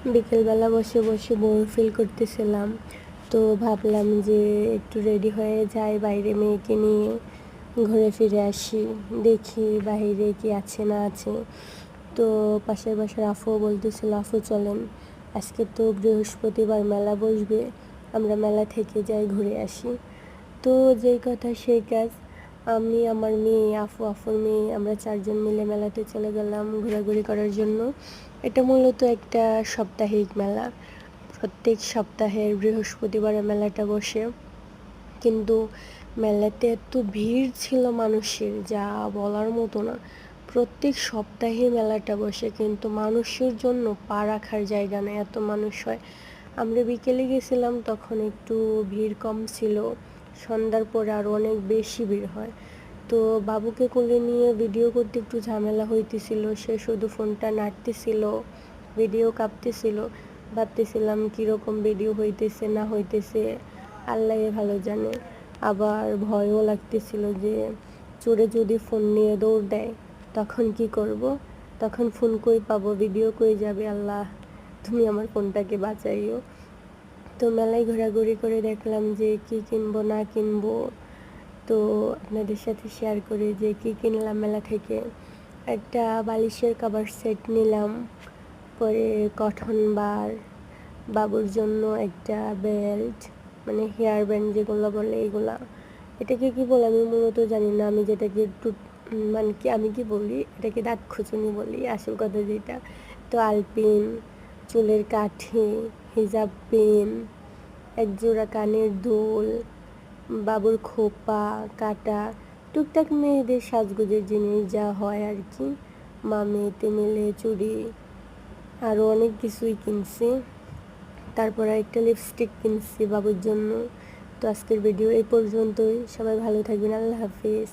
বিকেলবেলা বসে বসে বোর ফিল করতেছিলাম, তো ভাবলাম যে একটু রেডি হয়ে যাই, বাইরে মেয়েকে নিয়ে ঘুরে ফিরে আসি, দেখি বাইরে কি আছে না আছে। তো পাশের বাসার আফুও বলতেছিল, আফু চলেন, আজকে তো বৃহস্পতিবার, মেলা বসবে, আমরা মেলা থেকে যাই, ঘুরে আসি। তো যেই কথা সেই কাজ, আমি, আমার মেয়ে, আফুর মেয়ে, আমরা 4জন মিলে মেলাতে চলে গেলাম ঘোরাঘুরি করার জন্য। এটা মূলত একটা সাপ্তাহিক মেলা, প্রত্যেক সপ্তাহের বৃহস্পতিবারে মেলাটা বসে। কিন্তু মেলাতে এত ভিড় ছিল মানুষের, যা বলার মতো না। প্রত্যেক সপ্তাহে মেলাটা বসে, কিন্তু মানুষের জন্য পা রাখার জায়গা নেই, এত মানুষ হয়। আমরা বিকেলে গেছিলাম, তখন একটু ভিড় কম ছিল, সন্ধ্যার পরে আরও অনেক বেশি ভিড় হয়। তো বাবুকে কোলে নিয়ে ভিডিও করতে একটু ঝামেলা হইতেছিল, সে শুধু ফোনটা নাড়তেছিল, ভিডিও কাঁপতেছিল। ভাবতেছিলাম কীরকম ভিডিও হইতেছে না হইতেছে, আল্লাহই ভালো জানে। আবার ভয়ও লাগতেছিল যে চোরে যদি ফোন নিয়ে দৌড় দেয় তখন কি করব, তখন ফোন কই পাবো, ভিডিও কই যাবে, আল্লাহ তুমি আমার ফোনটাকে বাঁচাইও। তো মেলায় ঘোরাঘুরি করে দেখলাম যে কি কিনবো না কিনবো, তো আপনাদের সাথে শেয়ার করি যে কি কিনলাম মেলা থেকে। একটা বালিশের কভার সেট নিলাম, পরে কটন বার, বাবুর জন্য একটা বেল্ট, মানে হেয়ার ব্যান্ড যেগুলো বলে এগুলা, এটাকে কি বলে আমি মূলত জানি না, আমি যেটাকে একটু মানে কি আমি কি বলি, এটাকে দাঁত খুচুনি বলি আসল কথা যেটা। তো আলপিন, চুলের কাঠি, হিজাব পিন, একজোড়া কানের দুল, বাবুর খোপা, কাটা, টুকটাক মেয়েদের সাজগোজের জিনিস যা হয় আর কি, মেয়েতে মিলে চুড়ি, আরও অনেক কিছুই কিনছি। তারপর একটা লিপস্টিক কিনছি বাবুর জন্য। তো আজকের ভিডিও এই পর্যন্তই, সবাই ভালো থাকবেন, আল্লাহ হাফিজ।